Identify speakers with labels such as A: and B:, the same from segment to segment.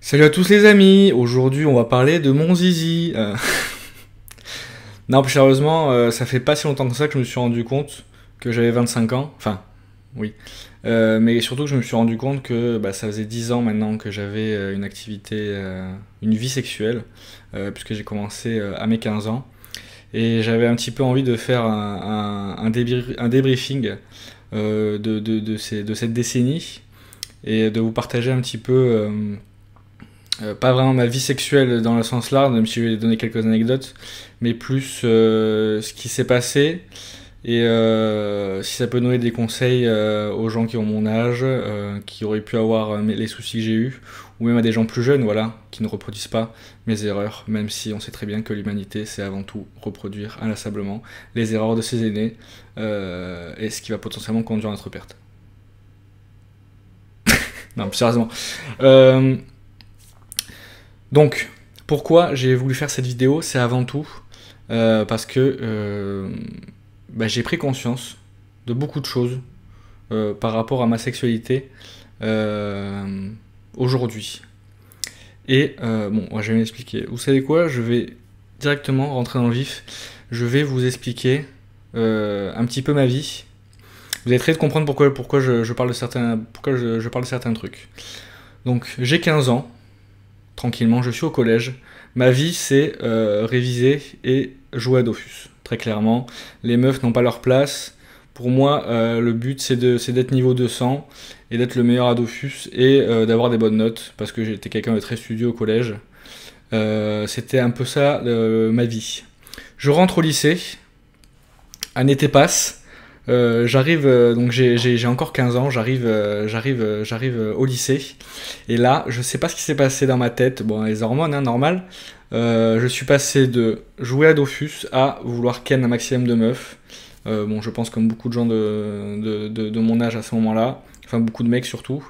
A: Salut à tous les amis, aujourd'hui on va parler de mon zizi. Non, plus sérieusement, ça fait pas si longtemps que ça que je me suis rendu compte que j'avais 25 ans. Enfin, oui. Mais surtout que je me suis rendu compte que ça faisait 10 ans maintenant que j'avais une activité, une vie sexuelle, puisque j'ai commencé à mes 15 ans. Et j'avais un petit peu envie de faire un débriefing de cette décennie et de vous partager un petit peu pas vraiment ma vie sexuelle dans le sens large, même si je vais donner quelques anecdotes, mais plus ce qui s'est passé et si ça peut donner des conseils aux gens qui ont mon âge, qui auraient pu avoir les soucis que j'ai eus, ou même à des gens plus jeunes, voilà, qui ne reproduisent pas mes erreurs, même si on sait très bien que l'humanité, c'est avant tout reproduire inlassablement les erreurs de ses aînés, et ce qui va potentiellement conduire à notre perte. Non, plus sérieusement. Euh, Donc, pourquoi j'ai voulu faire cette vidéo? C'est avant tout parce que j'ai pris conscience de beaucoup de choses par rapport à ma sexualité euh, aujourd'hui. Et bon, moi, je vais m'expliquer. Vous savez quoi? Je vais directement rentrer dans le vif. Je vais vous expliquer un petit peu ma vie. Vous allez très vite comprendre pourquoi je parle de je parle de certains trucs. Donc, j'ai 15 ans. Tranquillement, je suis au collège. Ma vie, c'est réviser et jouer à Dofus. Très clairement, les meufs n'ont pas leur place. Pour moi, le but, c'est d'être niveau 200 et d'être le meilleur à Dofus et d'avoir des bonnes notes, parce que j'étais quelqu'un de très studieux au collège. C'était un peu ça, ma vie. Je rentre au lycée, un été passe. J'arrive, donc j'ai encore 15 ans, j'arrive au lycée, et là, je sais pas ce qui s'est passé dans ma tête, bon, les hormones, hein, normal. Je suis passé de jouer à Dofus à vouloir ken un maximum de meufs. Bon, je pense comme beaucoup de gens de mon âge à ce moment-là, enfin beaucoup de mecs surtout.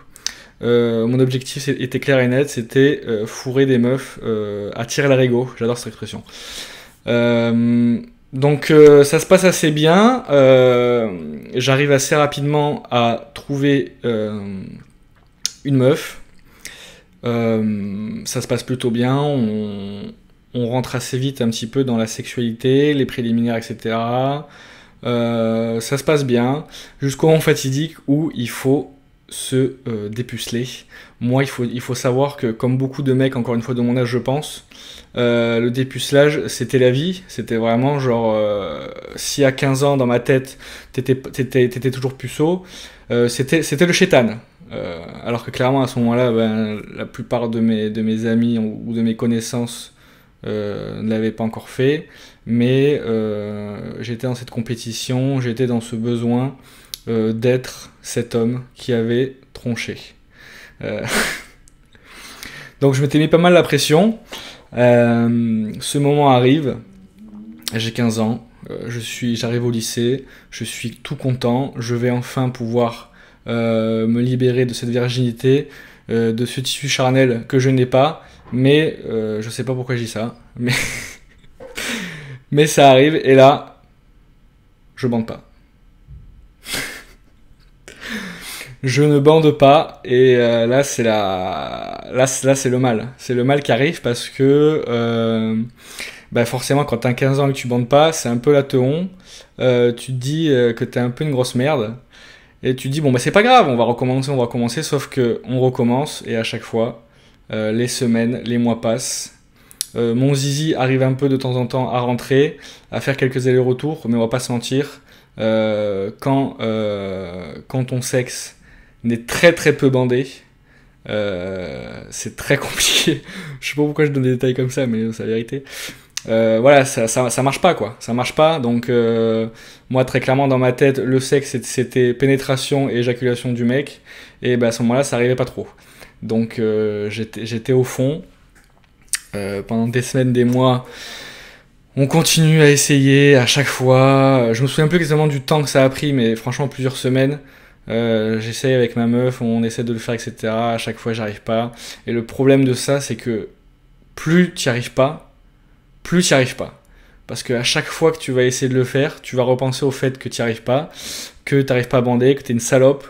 A: Mon objectif était clair et net, c'était fourrer des meufs à tirer l'arigot, j'adore cette expression. Donc ça se passe assez bien. J'arrive assez rapidement à trouver une meuf. Ça se passe plutôt bien. On rentre assez vite un petit peu dans la sexualité, les préliminaires, etc. Ça se passe bien jusqu'au moment fatidique où il faut se dépuceler. Moi, il faut savoir que, comme beaucoup de mecs, encore une fois de mon âge, je pense, le dépucelage, c'était la vie. C'était vraiment genre, si à 15 ans, dans ma tête, t'étais toujours puceau, c'était le chétan. Alors que clairement, à ce moment-là, la plupart de mes amis ou de mes connaissances ne l'avaient pas encore fait. Mais j'étais dans cette compétition, j'étais dans ce besoin d'être cet homme qui avait tronché. Euh, Donc je m'étais mis pas mal la pression. Ce moment arrive, j'ai 15 ans, j'arrive au lycée, je suis tout content, je vais enfin pouvoir me libérer de cette virginité, de ce tissu charnel que je n'ai pas, mais je sais pas pourquoi je dis ça, mais, mais ça arrive, et là, je bande pas. Je ne bande pas, et là c'est là c'est le mal. C'est le mal qui arrive parce que forcément quand t'as 15 ans et que tu bandes pas, c'est un peu la teon. Tu te dis que t'es un peu une grosse merde. Et tu te dis bon c'est pas grave, on va recommencer, sauf que on recommence et à chaque fois, les semaines, les mois passent. Mon zizi arrive un peu de temps en temps à rentrer, à faire quelques allers-retours, mais on va pas se mentir. Quand ton sexe n'est très très peu bandé, c'est très compliqué. Je sais pas pourquoi je donne des détails comme ça, mais c'est la vérité. Voilà, ça marche pas quoi, ça marche pas. Donc moi très clairement dans ma tête, le sexe c'était pénétration et éjaculation du mec, et à ce moment-là ça arrivait pas trop. Donc j'étais au fond pendant des semaines, des mois. On continue à essayer à chaque fois. Je me souviens plus exactement du temps que ça a pris, mais franchement plusieurs semaines. J'essaye avec ma meuf, on essaie de le faire, etc. À chaque fois, j'arrive pas. Et le problème de ça, c'est que plus tu n'y arrives pas, plus tu n'y arrives pas. Parce qu'à chaque fois que tu vas essayer de le faire, tu vas repenser au fait que tu n'y arrives pas, que tu n'arrives pas à bander, que tu es une salope.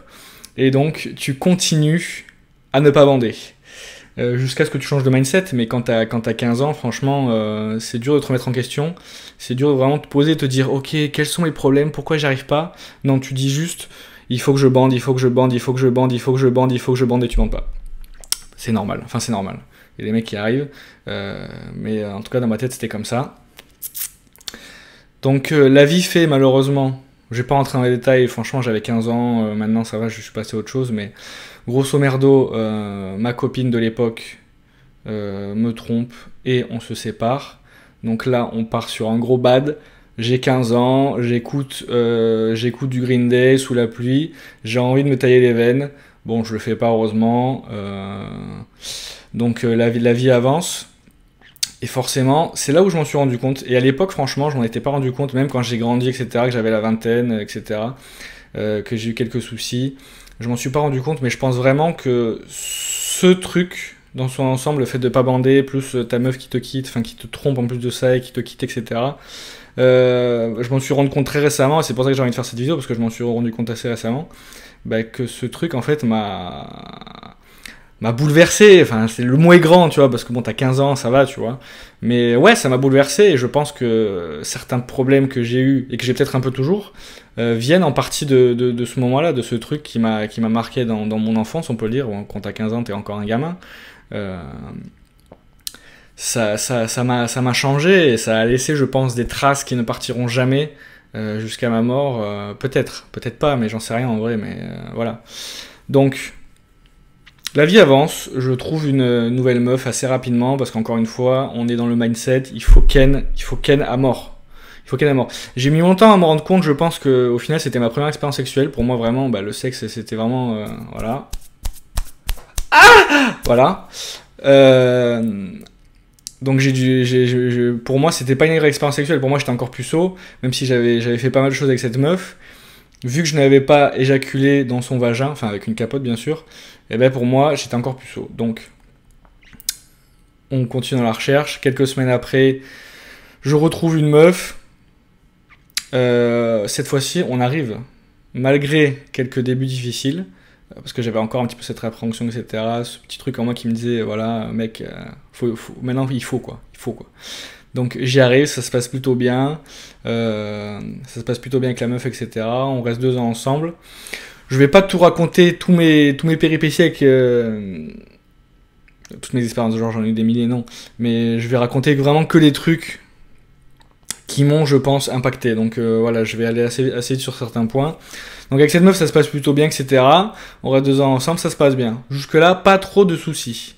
A: Et donc, tu continues à ne pas bander. jusqu'à ce que tu changes de mindset. Mais quand t'as 15 ans, franchement, c'est dur de te remettre en question. C'est dur de vraiment te poser et te dire, ok, quels sont mes problèmes, pourquoi j'y arrive pas. Non, tu dis juste, il faut que je bande, il faut que je bande, il faut que je bande, il faut que je bande, il faut que je bande, et tu bandes pas. C'est normal, enfin c'est normal. Il y a des mecs qui arrivent, mais en tout cas dans ma tête c'était comme ça. Donc la vie fait malheureusement, je vais pas rentrer dans les détails, franchement j'avais 15 ans, maintenant ça va, je suis passé à autre chose, mais grosso merdo, ma copine de l'époque me trompe et on se sépare. Donc là on part sur un gros bad. J'ai 15 ans, j'écoute du Green Day sous la pluie, j'ai envie de me tailler les veines. Bon, je le fais pas heureusement. Donc la vie avance. Et forcément, c'est là où je m'en suis rendu compte. Et à l'époque, franchement, je m'en étais pas rendu compte, même quand j'ai grandi, etc., que j'avais la vingtaine, etc., que j'ai eu quelques soucis. Je m'en suis pas rendu compte, mais je pense vraiment que ce truc, dans son ensemble, le fait de pas bander, plus ta meuf qui te quitte, enfin qui te trompe en plus de ça et qui te quitte, etc., je m'en suis rendu compte très récemment, et c'est pour ça que j'ai envie de faire cette vidéo, parce que je m'en suis rendu compte assez récemment, que ce truc, en fait, m'a bouleversé. Enfin, le mot est grand, tu vois, parce que bon, t'as 15 ans, ça va, tu vois. Mais ouais, ça m'a bouleversé, et je pense que certains problèmes que j'ai eus, et que j'ai peut-être un peu toujours, viennent en partie de ce moment-là, de ce truc qui m'a marqué dans mon enfance, on peut le dire. Bon, quand t'as 15 ans, t'es encore un gamin. Ça m'a changé, et ça a laissé, je pense, des traces qui ne partiront jamais jusqu'à ma mort. Peut-être pas, mais j'en sais rien en vrai, mais voilà. Donc, la vie avance, je trouve une nouvelle meuf assez rapidement, parce qu'encore une fois, on est dans le mindset, il faut ken à mort. Il faut ken à mort. J'ai mis longtemps à me rendre compte, je pense qu'au final, c'était ma première expérience sexuelle. Pour moi, vraiment, le sexe, c'était vraiment... voilà. Ah voilà. Donc pour moi, c'était pas une vraie expérience sexuelle. Pour moi, j'étais encore puceau, même si j'avais fait pas mal de choses avec cette meuf. Vu que je n'avais pas éjaculé dans son vagin, enfin avec une capote bien sûr, et ben pour moi, j'étais encore puceau. Donc, on continue dans la recherche. Quelques semaines après, je retrouve une meuf. Cette fois-ci, on arrive, malgré quelques débuts difficiles, parce que j'avais encore un petit peu cette appréhension, etc. Ce petit truc en moi qui me disait, voilà, mec, maintenant il faut quoi. Donc j'y arrive, ça se passe plutôt bien. Ça se passe plutôt bien avec la meuf, etc. On reste 2 ans ensemble. Je vais pas tout raconter, tous mes péripéties avec toutes mes expériences, genre j'en ai eu des milliers, non. Mais je vais raconter vraiment que les trucs qui m'ont, je pense, impacté. Donc voilà, je vais aller assez vite sur certains points. Donc avec cette meuf, ça se passe plutôt bien, etc. On reste 2 ans ensemble, ça se passe bien. Jusque-là, pas trop de soucis.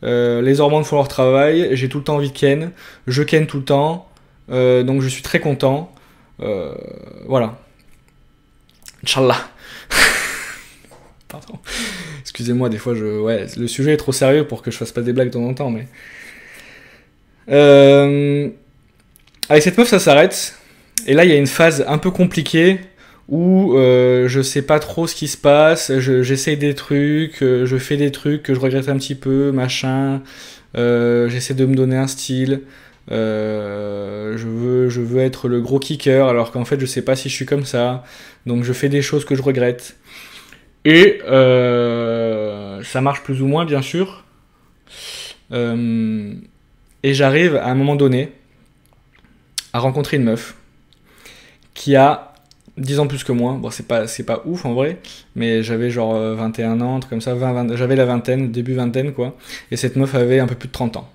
A: Les hormones font leur travail, j'ai tout le temps envie de ken, je ken tout le temps, donc je suis très content. Voilà. Inch'Allah. Pardon. Excusez-moi, des fois, le sujet est trop sérieux pour que je fasse pas des blagues de temps en temps, mais... Avec cette meuf, ça s'arrête. Et là, il y a une phase un peu compliquée où je sais pas trop ce qui se passe, j'essaye des trucs, je fais des trucs que je regrette un petit peu, machin, j'essaie de me donner un style, je veux être le gros kicker, alors qu'en fait je sais pas si je suis comme ça, donc je fais des choses que je regrette. Et ça marche plus ou moins, bien sûr. Et j'arrive à un moment donné à rencontrer une meuf qui a 10 ans plus que moi. Bon, c'est pas ouf en vrai, mais j'avais genre 21 ans, un truc comme ça, j'avais la vingtaine, début vingtaine quoi, et cette meuf avait un peu plus de 30 ans.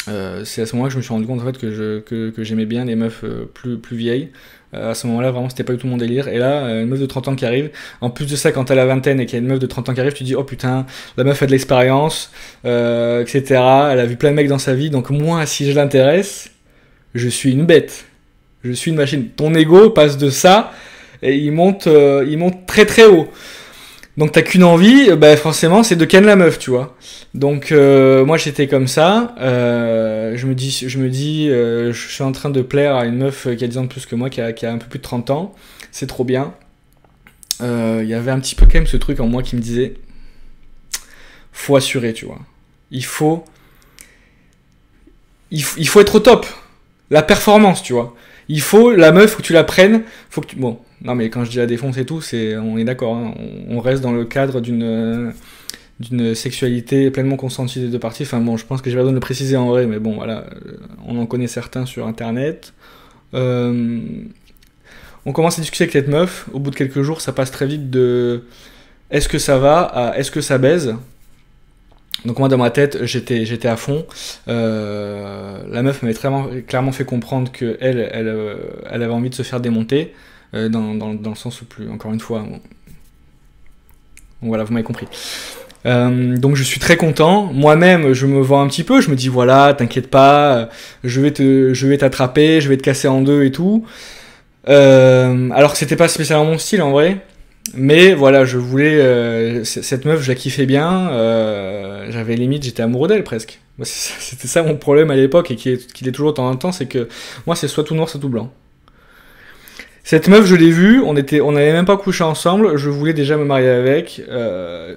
A: C'est à ce moment-là que je me suis rendu compte en fait que j'aimais bien les meufs plus vieilles. À ce moment-là, vraiment, c'était pas du tout mon délire. Et là, une meuf de 30 ans qui arrive. En plus de ça, quand t'as la vingtaine et qu'il y a une meuf de 30 ans qui arrive, tu te dis, oh putain, la meuf a de l'expérience, etc. Elle a vu plein de mecs dans sa vie, donc moi, si je l'intéresse, je suis une bête. Je suis une machine. Ton ego passe de ça et il monte très très haut. Donc t'as qu'une envie, forcément, c'est de ken la meuf, tu vois. Donc moi j'étais comme ça. Je me dis, je suis en train de plaire à une meuf qui a 10 ans de plus que moi, qui a un peu plus de 30 ans. C'est trop bien. Il y avait un petit peu quand même ce truc en moi qui me disait, faut assurer, tu vois. Il faut être au top. La performance, tu vois. Il faut, la meuf, faut que tu la prennes, faut que tu... Bon, non mais quand je dis la défonce et tout, on est d'accord, hein, on reste dans le cadre d'une d'une sexualité pleinement consentie des deux parties. Enfin bon, je pense que j'ai pas besoin de le préciser en vrai, mais bon, voilà, on en connaît certains sur Internet. On commence à discuter avec cette meuf. Au bout de quelques jours, ça passe très vite de est-ce que ça va à est-ce que ça baise. Donc moi dans ma tête j'étais à fond. La meuf m'avait clairement fait comprendre que elle avait envie de se faire démonter dans le sens où plus encore une fois. Bon, voilà, vous m'avez compris. Donc je suis très content. Moi-même, je me vends un petit peu. Je me dis voilà, t'inquiète pas, je vais t'attraper, je vais te casser en deux et tout. Alors que c'était pas spécialement mon style en vrai. Mais voilà, je voulais cette meuf, je la kiffais bien. J'avais limite, j'étais amoureux d'elle presque. C'était ça mon problème à l'époque et qui est toujours de temps en temps, c'est que moi c'est soit tout noir, soit tout blanc. Cette meuf, je l'ai vue, on n'avait même pas couché ensemble, je voulais déjà me marier avec,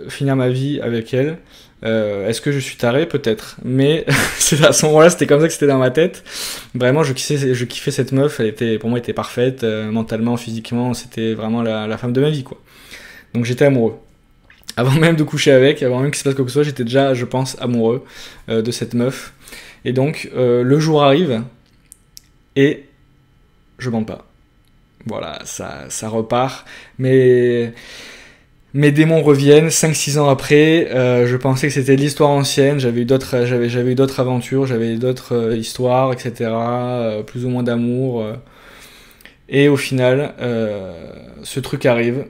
A: finir ma vie avec elle. Est-ce que je suis taré? Peut-être. Mais à ce moment-là, c'était comme ça que c'était dans ma tête. Vraiment, je kiffais cette meuf, pour moi, elle était parfaite, mentalement, physiquement, c'était vraiment la femme de ma vie, quoi. Donc j'étais amoureux. Avant même de coucher avec, avant même qu'il se passe quoi que ce soit, j'étais déjà, je pense, amoureux de cette meuf. Et donc, le jour arrive, et je mens pas. Voilà, ça repart. Mais mes démons reviennent 5-6 ans après. Je pensais que c'était de l'histoire ancienne. J'avais eu d'autres aventures, j'avais d'autres histoires, etc. Plus ou moins d'amour. Et au final, ce truc arrive,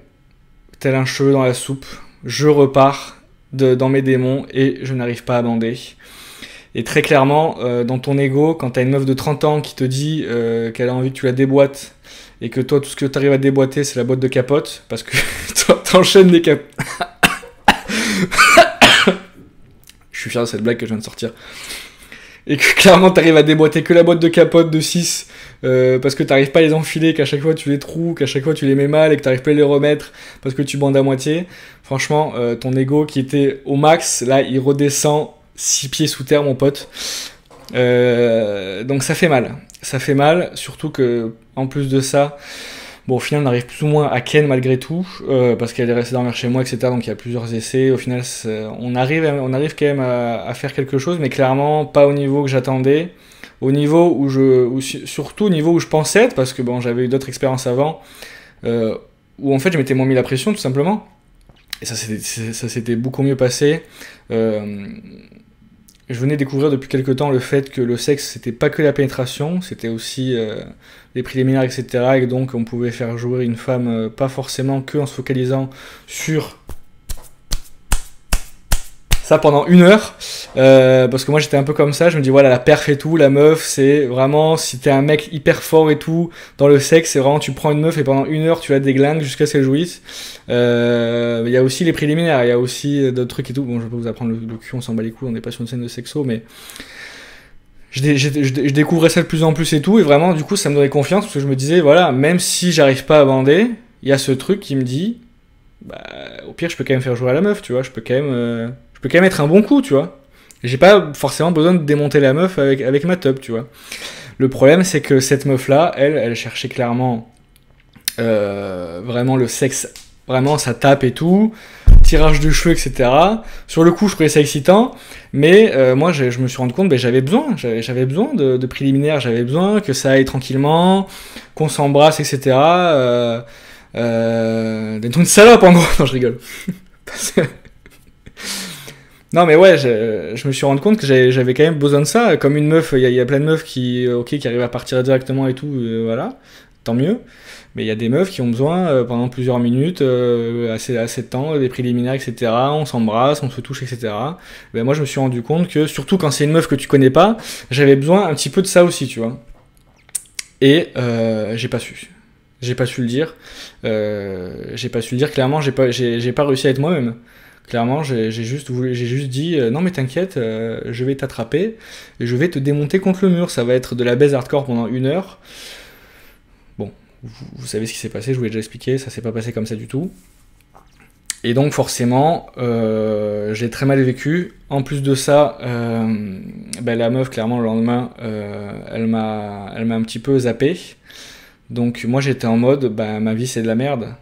A: tel un cheveu dans la soupe. Je repars dans mes démons et je n'arrive pas à bander. Et très clairement, dans ton ego, quand t'as une meuf de 30 ans qui te dit qu'elle a envie que tu la déboîtes, et que toi, tout ce que tu arrives à déboîter, c'est la boîte de capote, parce que t'enchaînes des capotes. Je suis fier de cette blague que je viens de sortir. Et que clairement, t'arrives à déboîter que la boîte de capote de 6, parce que t'arrives pas à les enfiler, qu'à chaque fois tu les troues, qu'à chaque fois tu les mets mal, et que t'arrives pas à les remettre, parce que tu bandes à moitié. Franchement, ton ego qui était au max, là, il redescend 6 pieds sous terre, mon pote. Donc ça fait mal, surtout que en plus de ça, bon au final on arrive plus ou moins à ken malgré tout, parce qu'elle est restée dormir chez moi, etc. Donc il y a plusieurs essais, au final on arrive quand même à faire quelque chose, mais clairement pas au niveau que j'attendais, au niveau surtout au niveau où je pensais être, parce que bon j'avais eu d'autres expériences avant, où en fait je m'étais moins mis la pression tout simplement, et ça s'était beaucoup mieux passé. Je venais découvrir depuis quelque temps le fait que le sexe, c'était pas que la pénétration, c'était aussi les préliminaires, etc. Et donc on pouvait faire jouer une femme pas forcément que en se focalisant sur ça pendant 1 heure. Parce que moi j'étais un peu comme ça, je me dis voilà la perf et tout, la meuf c'est vraiment, si t'es un mec hyper fort et tout, dans le sexe c'est vraiment tu prends une meuf et pendant 1 heure tu la déglingues jusqu'à ce qu'elle jouisse. Il y a aussi les préliminaires, il y a aussi d'autres trucs et tout, bon je vais pas vous apprendre le cul, on s'en bat les couilles, on n'est pas sur une scène de sexo, mais je découvrais ça de plus en plus et tout, et vraiment du coup ça me donnait confiance, parce que je me disais voilà, même si j'arrive pas à bander, il y a ce truc qui me dit bah au pire je peux quand même faire jouer à la meuf, tu vois, je peux quand même être un bon coup, tu vois. J'ai pas forcément besoin de démonter la meuf avec ma teub, tu vois. Le problème, c'est que cette meuf-là, elle cherchait clairement vraiment le sexe, vraiment ça tape et tout, tirage de cheveux, etc. Sur le coup, je trouvais ça excitant, mais moi, je me suis rendu compte, ben, j'avais besoin de préliminaires, j'avais besoin que ça aille tranquillement, qu'on s'embrasse, etc. D'être une salope, en gros. Non, je rigole. Parce que... Non mais ouais, je me suis rendu compte que j'avais quand même besoin de ça. Comme une meuf, il y a plein de meufs qui arrivent à partir directement et tout, voilà, tant mieux. Mais il y a des meufs qui ont besoin pendant plusieurs minutes, assez de temps, des préliminaires, etc. On s'embrasse, on se touche, etc. Ben moi je me suis rendu compte que, surtout quand c'est une meuf que tu connais pas, j'avais besoin un petit peu de ça aussi, tu vois. Et j'ai pas su. J'ai pas su le dire. Clairement, j'ai pas réussi à être moi-même. Clairement, j'ai juste dit non mais t'inquiète, je vais t'attraper et je vais te démonter contre le mur. Ça va être de la baise hardcore pendant 1 heure. Bon, vous savez ce qui s'est passé, je vous l'ai déjà expliqué, ça s'est pas passé comme ça du tout. Et donc forcément, j'ai très mal vécu. En plus de ça, ben, la meuf, clairement, le lendemain, elle m'a un petit peu zappé. Donc moi j'étais en mode, bah ma vie c'est de la merde.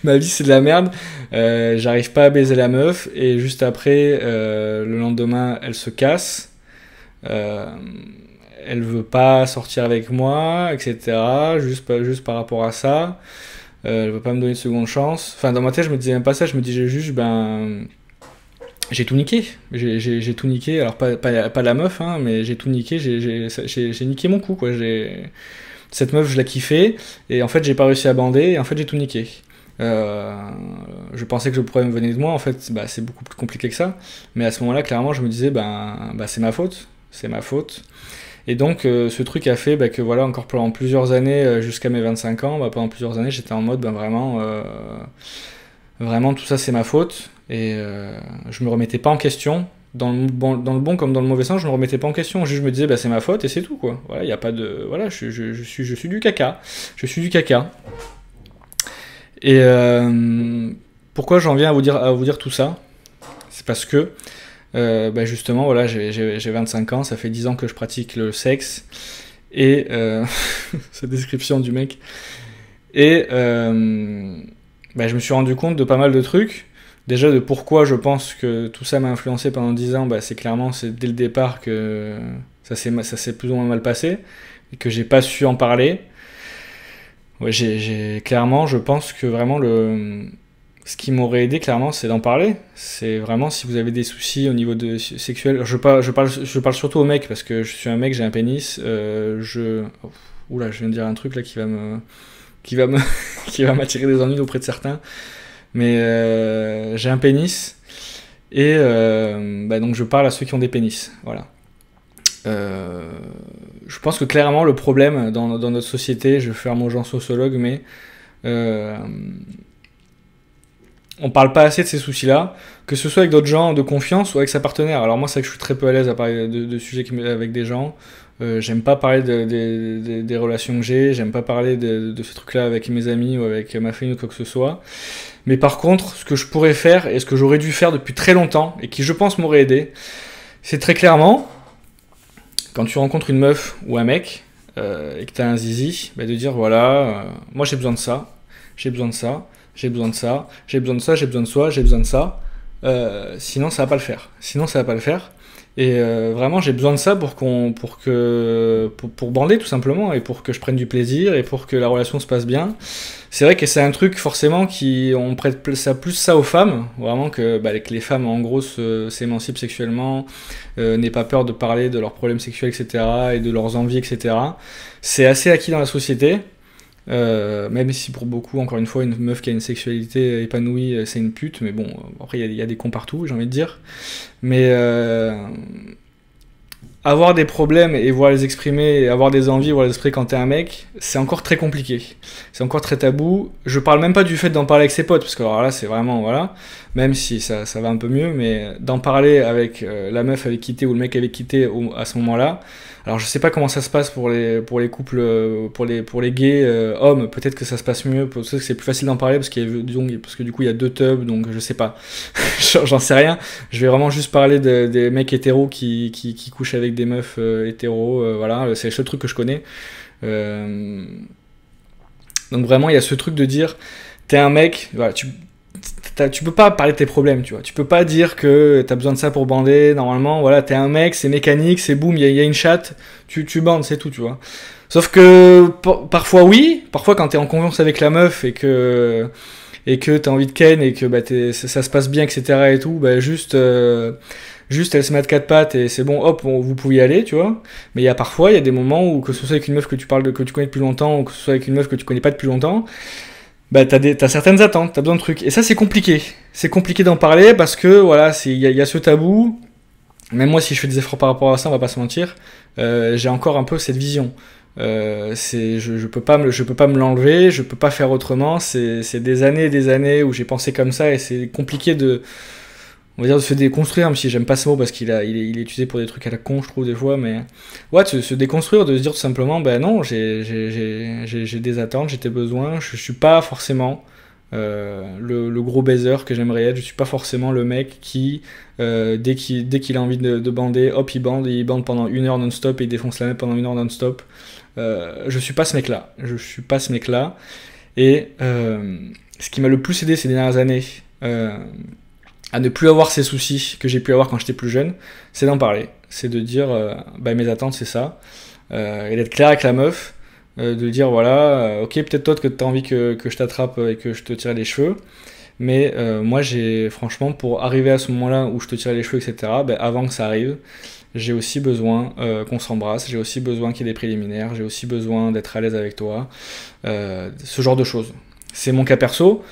A: Ma vie c'est de la merde. J'arrive pas à baiser la meuf et juste après, le lendemain, elle se casse. Euh, Elle veut pas sortir avec moi, etc. Juste par rapport à ça. Elle veut pas me donner une seconde chance. Enfin, dans ma tête, je me disais même pas ça. Je me disais juste, ben, j'ai tout niqué. J'ai tout niqué. Alors, pas la meuf, hein, mais j'ai tout niqué. J'ai niqué mon coup, quoi. Cette meuf, je la kiffais. Et en fait, j'ai pas réussi à bander. Et en fait, j'ai tout niqué. Euh, je pensais que le problème venait de moi. En fait, bah, c'est beaucoup plus compliqué que ça. Mais à ce moment-là, clairement, je me disais, bah, c'est ma faute. C'est ma faute. Et donc, ce truc a fait bah, que voilà, encore pendant plusieurs années, jusqu'à mes 25 ans, bah, pendant plusieurs années, j'étais en mode bah, vraiment tout ça c'est ma faute. Et je me remettais pas en question. Dans le bon comme dans le mauvais sens, je me remettais pas en question. Juste, je me disais bah, c'est ma faute et c'est tout quoi. Voilà, y a pas de. Voilà, je suis du caca. Je suis du caca. Et pourquoi j'en viens à vous dire tout ça? C'est parce que bah justement, voilà, j'ai 25 ans, ça fait 10 ans que je pratique le sexe. Et cette description du mec. Et bah, je me suis rendu compte de pas mal de trucs. Déjà de pourquoi je pense que tout ça m'a influencé pendant 10 ans, bah, c'est clairement c'est dès le départ que ça s'est plus ou moins mal passé et que j'ai pas su en parler. Ouais, clairement, je pense que vraiment ce qui m'aurait aidé clairement, c'est d'en parler. C'est vraiment si vous avez des soucis au niveau de sexuel. Je parle surtout aux mecs parce que je suis un mec, j'ai un pénis. Oula, je viens de dire un truc là qui va me, qui va m'attirer des ennuis auprès de certains. Mais j'ai un pénis et bah, donc je parle à ceux qui ont des pénis. Voilà. Je pense que clairement le problème dans notre société, je vais faire mon genre sociologue, mais euh, on parle pas assez de ces soucis-là, que ce soit avec d'autres gens de confiance ou avec sa partenaire. Alors moi, c'est vrai que je suis très peu à l'aise à parler de sujets avec des gens. J'aime pas parler des relations que j'ai, j'aime pas parler de ce truc-là avec mes amis ou avec ma famille ou quoi que ce soit. Mais par contre, ce que je pourrais faire et ce que j'aurais dû faire depuis très longtemps et qui, je pense, m'aurait aidé, c'est très clairement, quand tu rencontres une meuf ou un mec et que t'as un zizi, bah de dire voilà, moi j'ai besoin de ça, j'ai besoin de ça, j'ai besoin de ça, j'ai besoin de ça, j'ai besoin de ça, j'ai besoin de ça. Sinon ça va pas le faire. Sinon ça va pas le faire. Et vraiment j'ai besoin de ça pour bander tout simplement et pour que je prenne du plaisir et pour que la relation se passe bien. C'est vrai que c'est un truc forcément qui on prête plus ça aux femmes, vraiment que les femmes en gros s'émancipent sexuellement, n'aient pas peur de parler de leurs problèmes sexuels etc. et de leurs envies etc. C'est assez acquis dans la société. Même si pour beaucoup, encore une fois, une meuf qui a une sexualité épanouie, c'est une pute, mais bon, après il y a des cons partout, j'ai envie de dire. Mais avoir des problèmes et voir les exprimer, et avoir des envies, voir les exprimer quand t'es un mec, c'est encore très compliqué. C'est encore très tabou. Je parle même pas du fait d'en parler avec ses potes, parce que alors là c'est vraiment, voilà, même si ça va un peu mieux, mais d'en parler avec la meuf avec qui t'es ou le mec avec qui t'es à ce moment-là. Alors je sais pas comment ça se passe pour les couples, pour les gays hommes, peut-être que ça se passe mieux, peut-être que c'est plus facile d'en parler parce que du coup il y a deux tubs, donc je sais pas, j'en sais rien. Je vais vraiment juste parler des mecs hétéros qui couchent avec des meufs hétéros, voilà, c'est le seul truc que je connais. Euh, donc vraiment il y a ce truc de dire, t'es un mec, voilà, tu peux pas parler de tes problèmes, tu vois. Tu peux pas dire que t'as besoin de ça pour bander. Normalement, voilà, t'es un mec, c'est mécanique, c'est boum, il y a une chatte, tu bandes, c'est tout, tu vois. Sauf que parfois oui, parfois quand t'es en confiance avec la meuf et que t'as envie de ken et que bah, ça se passe bien, etc. et tout, bah juste elle se met à quatre pattes et c'est bon, hop, vous pouvez y aller, tu vois. Mais il y a des moments où que ce soit avec une meuf que tu connais depuis longtemps ou que ce soit avec une meuf que tu connais pas depuis longtemps, bah t'as certaines attentes, t'as besoin de trucs. Et ça c'est compliqué. C'est compliqué d'en parler parce que voilà, il y a ce tabou. Même moi si je fais des efforts par rapport à ça, on va pas se mentir, j'ai encore un peu cette vision. Je peux pas me l'enlever, je peux pas faire autrement. C'est des années et des années où j'ai pensé comme ça et c'est compliqué on va dire de se déconstruire, même si j'aime pas ce mot parce il est utilisé pour des trucs à la con, je trouve des fois, mais ouais, de se déconstruire, de se dire tout simplement, ben non, j'ai des attentes, j'ai des besoins, je suis pas forcément le gros baiser que j'aimerais être, je suis pas forcément le mec qui, dès qu'il a envie de bander, hop, il bande pendant 1 heure non-stop et il défonce la meuf pendant 1 heure non-stop. Je suis pas ce mec-là, et ce qui m'a le plus aidé ces dernières années à ne plus avoir ces soucis que j'ai pu avoir quand j'étais plus jeune, c'est d'en parler. C'est de dire, bah, mes attentes, c'est ça. Et d'être clair avec la meuf, de dire, voilà, ok, peut-être toi que tu as envie que je t'attrape et que je te tire les cheveux, mais moi, franchement, pour arriver à ce moment-là où je te tire les cheveux, etc., bah, avant que ça arrive, j'ai aussi besoin qu'on s'embrasse, j'ai aussi besoin qu'il y ait des préliminaires, j'ai aussi besoin d'être à l'aise avec toi, ce genre de choses. C'est mon cas perso,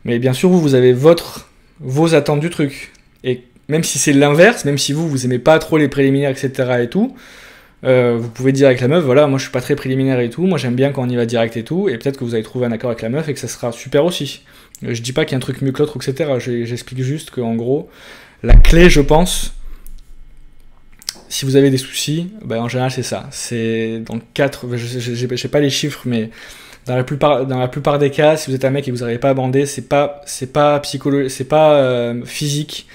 A: mais bien sûr, vous avez vos attentes du truc. Et même si c'est l'inverse, même si vous aimez pas trop les préliminaires, etc. et tout, vous pouvez dire avec la meuf, voilà, moi je suis pas très préliminaire et tout, moi j'aime bien quand on y va direct et tout, et peut-être que vous allez trouver un accord avec la meuf et que ça sera super aussi. Je dis pas qu'il y a un truc mieux que l'autre, etc. J'explique juste qu'en gros, la clé, je pense, si vous avez des soucis, ben en général c'est ça. C'est dans 4, je sais pas les chiffres, mais dans la plupart des cas, si vous êtes un mec et que vous n'arrivez pas à bander, c'est pas psychologique, c'est pas physique.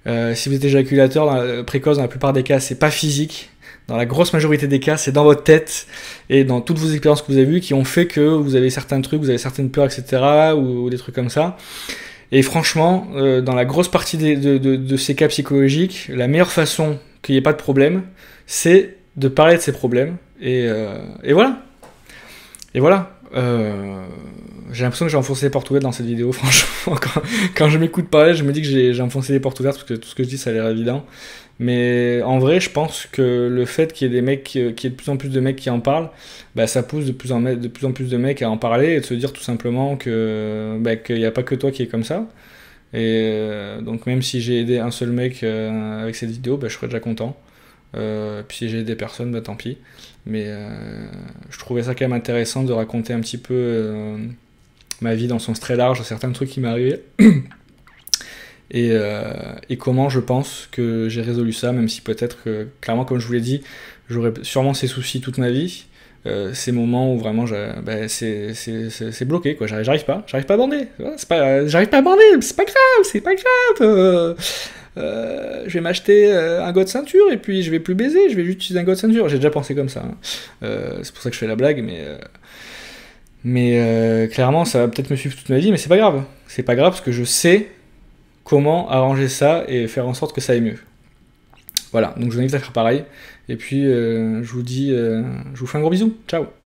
A: Si vous êtes éjaculateur précoce, dans la plupart des cas, c'est pas physique. Dans la grosse majorité des cas, c'est dans votre tête et dans toutes vos expériences que vous avez vues qui ont fait que vous avez certains trucs, vous avez certaines peurs, etc. ou des trucs comme ça. Et franchement, dans la grosse partie de ces cas psychologiques, la meilleure façon qu'il n'y ait pas de problème, c'est de parler de ces problèmes. Et voilà. Et voilà. J'ai l'impression que j'ai enfoncé les portes ouvertes dans cette vidéo, franchement. Quand je m'écoute parler, je me dis que j'ai enfoncé les portes ouvertes parce que tout ce que je dis, ça a l'air évident. Mais en vrai, je pense que le fait qu'il y ait des mecs, qu'il y ait de plus en plus de mecs qui en parlent, bah, ça pousse de plus en plus de mecs à en parler et de se dire tout simplement que qu'il n'y a pas que toi qui est comme ça. Et donc même si j'ai aidé un seul mec avec cette vidéo, bah, je serais déjà content. Puis si j'ai aidé personne, bah tant pis. Mais je trouvais ça quand même intéressant de raconter un petit peu ma vie dans le sens très large, certains trucs qui m'est arrivé. Et comment je pense que j'ai résolu ça, même si peut-être que, clairement, comme je vous l'ai dit, j'aurais sûrement ces soucis toute ma vie. Ces moments où vraiment c'est bloqué, quoi. J'arrive pas à bander. J'arrive pas à bander, c'est pas grave. Je vais m'acheter un god ceinture et puis je vais plus baiser, je vais juste utiliser un god ceinture. J'ai déjà pensé comme ça. Hein. C'est pour ça que je fais la blague, mais clairement, ça va peut-être me suivre toute ma vie, mais c'est pas grave. C'est pas grave parce que je sais comment arranger ça et faire en sorte que ça aille mieux. Voilà, donc je vous invite à faire pareil. Et puis, je vous fais un gros bisou. Ciao.